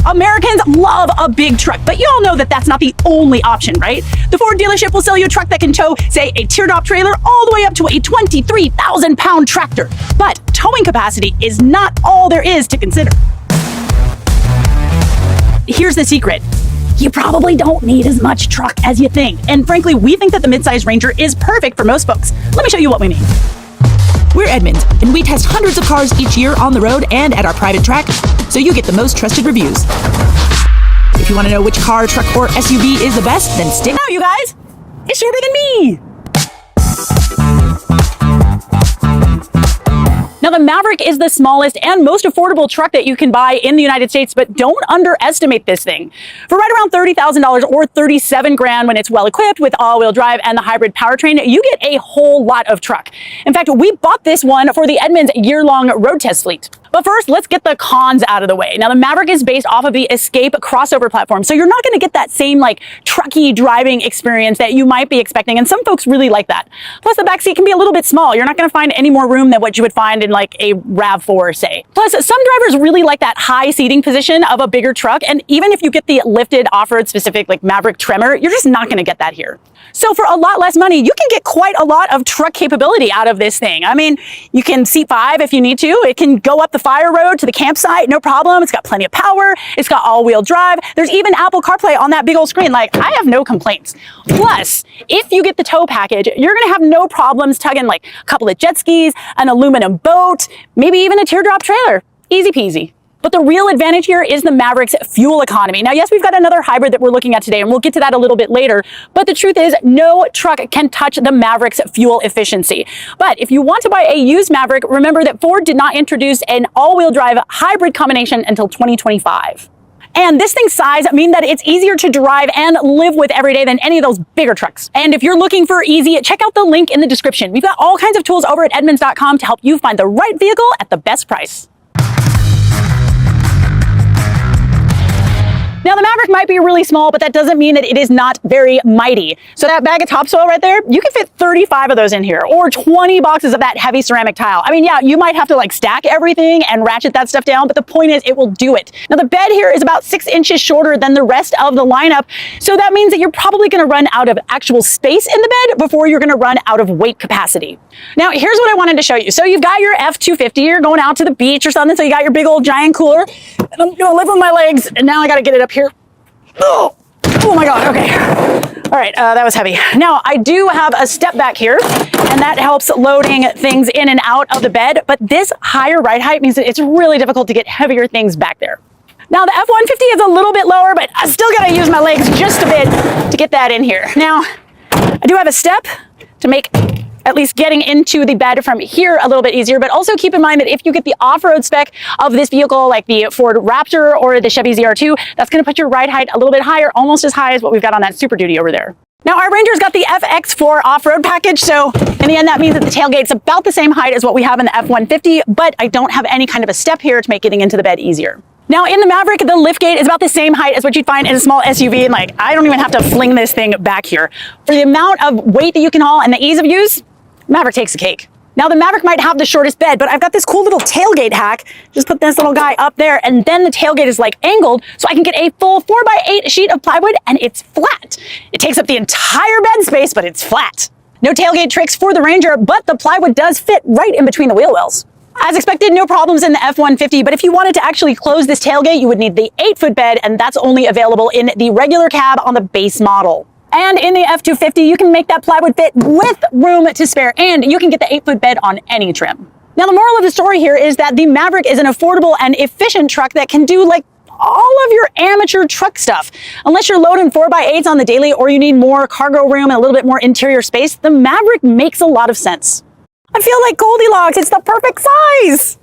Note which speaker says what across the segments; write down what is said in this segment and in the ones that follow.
Speaker 1: Americans love a big truck, but you all know that that's not the only option, right? The Ford dealership will sell you a truck that can tow, say, a teardrop trailer all the way up to a 23,000-pound tractor. But towing capacity is not all there is to consider. Here's the secret. You probably don't need as much truck as you think. And frankly, we think that the midsize Ranger is perfect for most folks. Let me show you what we mean.
Speaker 2: We're Edmunds, and we test hundreds of cars each year on the road and at our private track, so you get the most trusted reviews. If you want to know which car, truck, or SUV is the best, then stick.
Speaker 1: Now, you guys, it's shorter than me. Now, the Maverick is the smallest and most affordable truck that you can buy in the United States, but don't underestimate this thing. For right around $30,000 or $37,000 when it's well equipped with all-wheel drive and the hybrid powertrain, you get a whole lot of truck. In fact, we bought this one for the Edmunds year-long road test fleet. But first, let's get the cons out of the way. Now, the Maverick is based off of the Escape crossover platform, so you're not going to get that same trucky driving experience that you might be expecting, and some folks really like that. Plus, the backseat can be a little bit small. You're not going to find any more room than what you would find in a RAV4, say. Plus, some drivers really like that high seating position of a bigger truck, and even if you get the lifted off-road specific Maverick Tremor, you're just not going to get that here. So for a lot less money, you can get quite a lot of truck capability out of this thing. I mean, you can seat 5 if you need to. It can go up the fire road to the campsite, no problem. It's got plenty of power. It's got all-wheel drive. There's even Apple CarPlay on that big old screen. I have no complaints. Plus, if you get the tow package, you're gonna have no problems tugging a couple of jet skis, an aluminum boat, maybe even a teardrop trailer. Easy peasy. But the real advantage here is the Maverick's fuel economy. Now, yes, we've got another hybrid that we're looking at today, and we'll get to that a little bit later. But the truth is, no truck can touch the Maverick's fuel efficiency. But if you want to buy a used Maverick, remember that Ford did not introduce an all-wheel drive hybrid combination until 2025. And this thing's size means that it's easier to drive and live with every day than any of those bigger trucks. And if you're looking for easy, check out the link in the description. We've got all kinds of tools over at Edmunds.com to help you find the right vehicle at the best price. Now, the Maverick might be really small, but that doesn't mean that it is not very mighty. So that bag of topsoil right there, you can fit 35 of those in here, or 20 boxes of that heavy ceramic tile. I mean, yeah, you might have to stack everything and ratchet that stuff down, but the point is it will do it. Now, the bed here is about 6 inches shorter than the rest of the lineup, so that means that you're probably gonna run out of actual space in the bed before you're gonna run out of weight capacity. Now, here's what I wanted to show you. So you've got your F-250, you're going out to the beach or something, so you got your big old giant cooler, and I'm gonna live with my legs, and now I gotta get it up here. Oh my God, okay. All right, that was heavy. Now, I do have a step back here, and that helps loading things in and out of the bed, but this higher ride height means that it's really difficult to get heavier things back there. Now, the F-150 is a little bit lower, but I still gotta use my legs just a bit to get that in here. Now, I do have a step to make at least getting into the bed from here a little bit easier, but also keep in mind that if you get the off-road spec of this vehicle, like the Ford Raptor or the Chevy ZR2, that's gonna put your ride height a little bit higher, almost as high as what we've got on that Super Duty over there. Now, our Ranger's got the FX4 off-road package, so in the end, that means that the tailgate's about the same height as what we have in the F-150, but I don't have any kind of a step here to make getting into the bed easier. Now, in the Maverick, the liftgate is about the same height as what you'd find in a small SUV, and I don't even have to fling this thing back here. For the amount of weight that you can haul and the ease of use, Maverick takes the cake. Now, the Maverick might have the shortest bed, but I've got this cool little tailgate hack. Just put this little guy up there, and then the tailgate is angled, so I can get a full 4x8 sheet of plywood, and it's flat. It takes up the entire bed space, but it's flat. No tailgate tricks for the Ranger, but the plywood does fit right in between the wheel wells. As expected, no problems in the F-150, but if you wanted to actually close this tailgate, you would need the 8-foot bed, and that's only available in the regular cab on the base model. And in the F-250, you can make that plywood fit with room to spare, and you can get the 8-foot bed on any trim. Now, the moral of the story here is that the Maverick is an affordable and efficient truck that can do all of your amateur truck stuff. Unless you're loading 4x8s on the daily or you need more cargo room and a little bit more interior space, the Maverick makes a lot of sense. I feel like Goldilocks, it's the perfect size.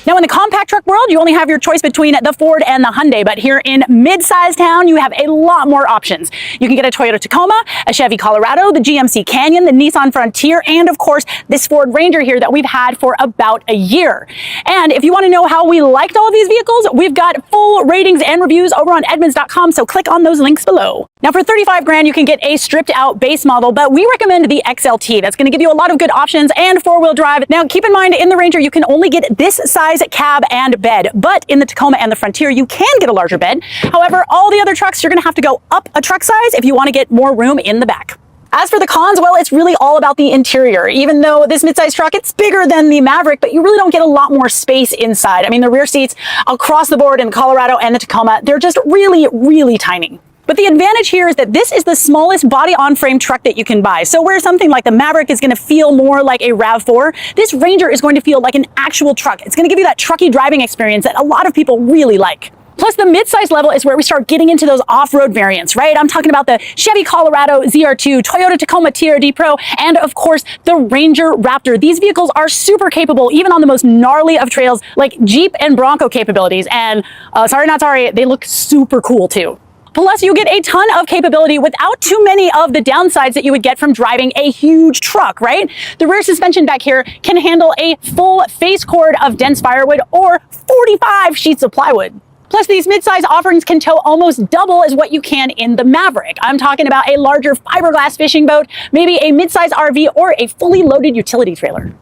Speaker 1: Now, in the compact truck world, you only have your choice between the Ford and the Hyundai, but here in mid-size town, you have a lot more options. You can get a Toyota Tacoma, a Chevy Colorado, the GMC Canyon, the Nissan Frontier, and of course, this Ford Ranger here that we've had for about a year. And if you want to know how we liked all of these vehicles, we've got full ratings and reviews over on Edmunds.com, so click on those links below. Now, for $35,000, you can get a stripped out base model, but we recommend the XLT. That's going to give you a lot of good options and four-wheel drive. Now, keep in mind, in the Ranger, you can only get this size cab and bed, but in the Tacoma and the Frontier, you can get a larger bed. However, all the other trucks, you're gonna have to go up a truck size if you wanna get more room in the back. As for the cons, well, it's really all about the interior. Even though this midsize truck, it's bigger than the Maverick, but you really don't get a lot more space inside. I mean, the rear seats across the board in the Colorado and the Tacoma, they're just really, really tiny. But the advantage here is that this is the smallest body-on-frame truck that you can buy. So where something like the Maverick is gonna feel more like a RAV4, this Ranger is going to feel like an actual truck. It's gonna give you that trucky driving experience that a lot of people really like. Plus, the midsize level is where we start getting into those off-road variants, right? I'm talking about the Chevy Colorado ZR2, Toyota Tacoma TRD Pro, and of course, the Ranger Raptor. These vehicles are super capable, even on the most gnarly of trails, like Jeep and Bronco capabilities. And sorry, not sorry, they look super cool too. Plus, you get a ton of capability without too many of the downsides that you would get from driving a huge truck, right? The rear suspension back here can handle a full face cord of dense firewood or 45 sheets of plywood. Plus, these midsize offerings can tow almost double as what you can in the Maverick. I'm talking about a larger fiberglass fishing boat, maybe a midsize RV, or a fully loaded utility trailer.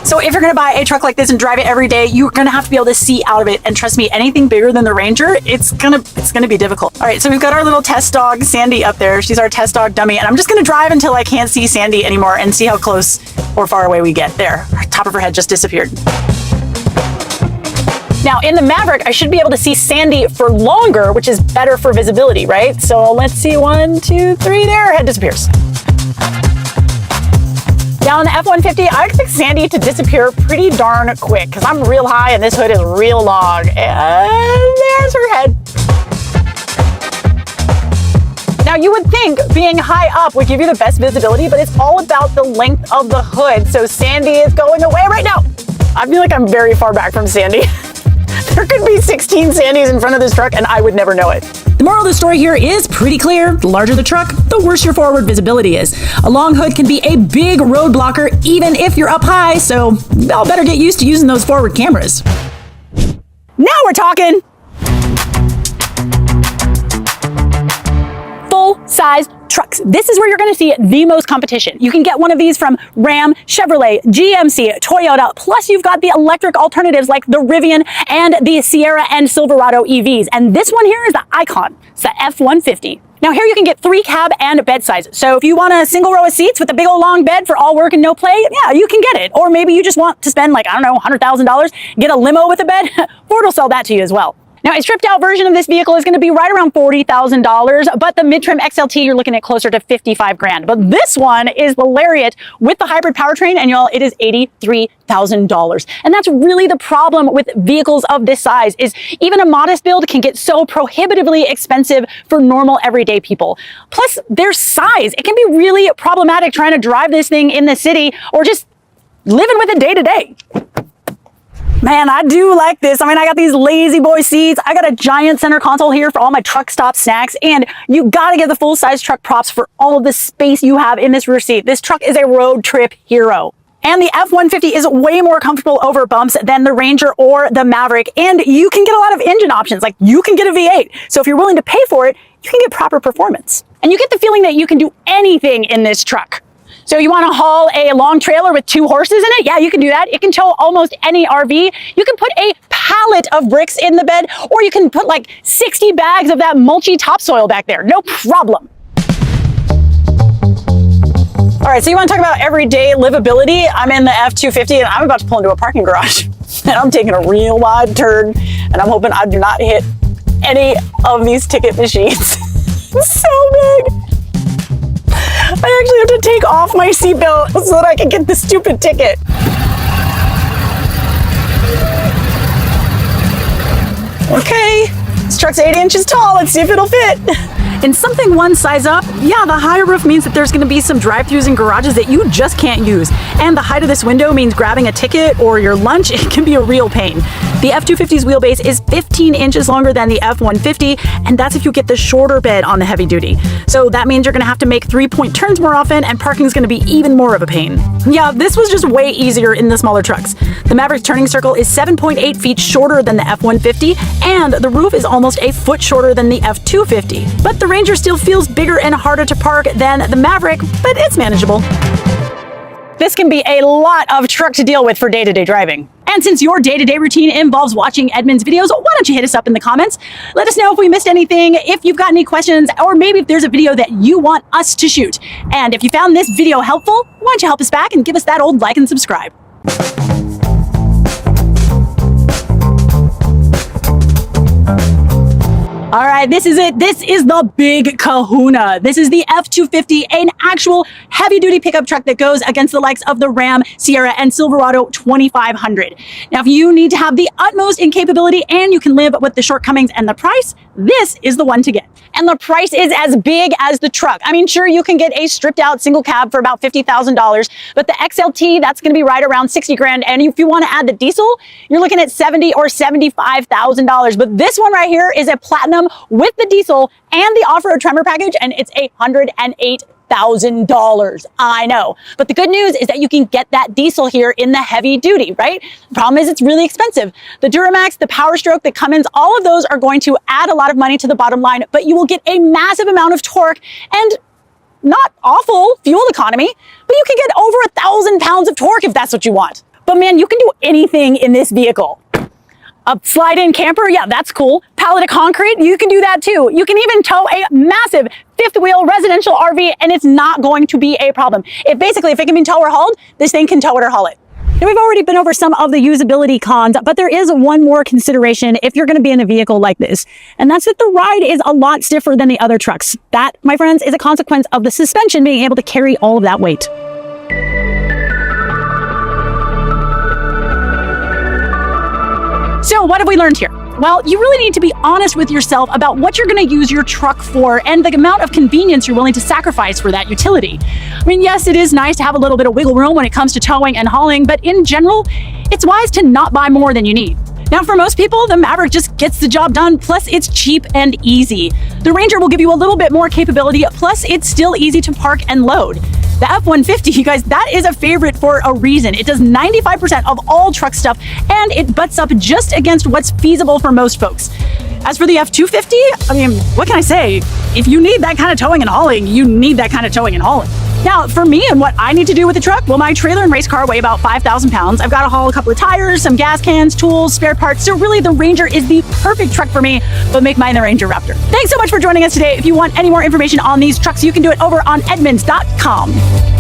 Speaker 1: So if you're gonna buy a truck like this and drive it every day, you're gonna have to be able to see out of it. And trust me, anything bigger than the Ranger, it's gonna be difficult. All right, so we've got our little test dog, Sandy, up there. She's our test dog dummy. And I'm just gonna drive until I can't see Sandy anymore and see how close or far away we get. There, top of her head just disappeared. Now, in the Maverick, I should be able to see Sandy for longer, which is better for visibility, right? So let's see, 1, 2, 3, there, her head disappears. Now, in the F-150, I expect Sandy to disappear pretty darn quick because I'm real high and this hood is real long. And there's her head. Now, you would think being high up would give you the best visibility, but it's all about the length of the hood. So Sandy is going away right now. I feel like I'm very far back from Sandy. There could be 16 Sandys in front of this truck and I would never know it.
Speaker 2: The moral of the story here is pretty clear. The larger the truck, the worse your forward visibility is. A long hood can be a big road blocker even if you're up high, so y'all better get used to using those forward cameras.
Speaker 1: Now we're talking! Full-size trucks. This is where you're going to see the most competition. You can get one of these from Ram, Chevrolet, GMC, Toyota, plus you've got the electric alternatives like the Rivian and the Sierra and Silverado EVs. And this one here is the icon. It's the F-150. Now here you can get 3 cab and bed sizes. So if you want a single row of seats with a big old long bed for all work and no play, yeah, you can get it. Or maybe you just want to spend like, I don't know, $100,000, get a limo with a bed. Ford will sell that to you as well. Now, a stripped out version of this vehicle is going to be right around $40,000, but the mid-trim XLT, you're looking at closer to 55 grand. But this one is the Lariat with the hybrid powertrain, and y'all, it is $83,000. And that's really the problem with vehicles of this size is even a modest build can get so prohibitively expensive for normal everyday people. Plus their size, it can be really problematic trying to drive this thing in the city or just living with it day to day. Man, I do like this. I mean, I got these lazy boy seats. I got a giant center console here for all my truck stop snacks. And you gotta get the full-size truck props for all of the space you have in this rear seat. This truck is a road trip hero. And the F-150 is way more comfortable over bumps than the Ranger or the Maverick. And you can get a lot of engine options. Like you can get a V8. So if you're willing to pay for it, you can get proper performance. And you get the feeling that you can do anything in this truck. So you want to haul a long trailer with 2 horses in it? Yeah, you can do that. It can tow almost any RV. You can put a pallet of bricks in the bed, or you can put like 60 bags of that mulchy topsoil back there. No problem. All right, so you want to talk about everyday livability? I'm in the F-250 and I'm about to pull into a parking garage. And I'm taking a real wide turn and I'm hoping I do not hit any of these ticket machines. It's so big. I actually have to take off my seatbelt so that I can get the stupid ticket. Okay, this truck's 8 inches tall. Let's see if it'll fit.
Speaker 2: In something one size up, yeah, the higher roof means that there's going to be some drive-thrus and garages that you just can't use. And the height of this window means grabbing a ticket or your lunch, it can be a real pain. The F-250's wheelbase is 15 inches longer than the F-150, and that's if you get the shorter bed on the heavy duty. So that means you're going to have to make 3-point turns more often, and parking is going to be even more of a pain. Yeah, this was just way easier in the smaller trucks. The Maverick's turning circle is 7.8 feet shorter than the F-150, and the roof is almost a foot shorter than the F-250. But the Ranger still feels bigger and harder to park than the Maverick, but it's manageable.
Speaker 1: This can be a lot of truck to deal with for day-to-day driving.
Speaker 2: And since your day-to-day routine involves watching Edmunds videos, why don't you hit us up in the comments? Let us know if we missed anything, if you've got any questions, or maybe if there's a video that you want us to shoot. And if you found this video helpful, why don't you help us back and give us that old like and subscribe. All right, this is it. This is the big kahuna. This is the F-250, an actual heavy-duty pickup truck that goes against the likes of the Ram, Sierra, and Silverado 2500. Now, if you need to have the utmost in capability and you can live with the shortcomings and the price, this is the one to get.
Speaker 1: And the price is as big as the truck. I mean, sure, you can get a stripped out single cab for about $50,000, but the XLT, that's going to be right around 60 grand. And if you want to add the diesel, you're looking at $70,000 or $75,000. But this one right here is a platinum with the diesel and the off-road Tremor package, and it's $108,000. I know. But the good news is that you can get that diesel here in the heavy duty, right? The problem is it's really expensive. The Duramax, the Power Stroke, the Cummins, all of those are going to add a lot of money to the bottom line, but you will get a massive amount of torque and not awful fuel economy, but you can get over 1,000 pounds of torque if that's what you want. But man, you can do anything in this vehicle. A slide-in camper, yeah, that's cool. Pallet of concrete, you can do that too. You can even tow a massive fifth-wheel residential RV, and it's not going to be a problem. If it can be towed or hauled, this thing can tow it or haul it.
Speaker 2: Now, we've already been over some of the usability cons, but there is one more consideration if you're going to be in a vehicle like this, and that's that the ride is a lot stiffer than the other trucks. That, my friends, is a consequence of the suspension being able to carry all of that weight. So what have we learned here? Well, you really need to be honest with yourself about what you're going to use your truck for and the amount of convenience you're willing to sacrifice for that utility. I mean, yes, it is nice to have a little bit of wiggle room when it comes to towing and hauling, but in general, it's wise to not buy more than you need. Now, for most people, the Maverick just gets the job done, plus it's cheap and easy. The Ranger will give you a little bit more capability, plus it's still easy to park and load. The F-150, you guys, that is a favorite for a reason. It does 95% of all truck stuff, and it butts up just against what's feasible for most folks. As for the F-250, I mean, what can I say? If you need that kind of towing and hauling, you need that kind of towing and hauling. Now, for me and what I need to do with the truck, well, my trailer and race car weigh about 5,000 pounds. I've got to haul a couple of tires, some gas cans, tools, spare parts. So really, the Ranger is the perfect truck for me, but make mine the Ranger Raptor. Thanks so much for joining us today. If you want any more information on these trucks, you can do it over on Edmunds.com.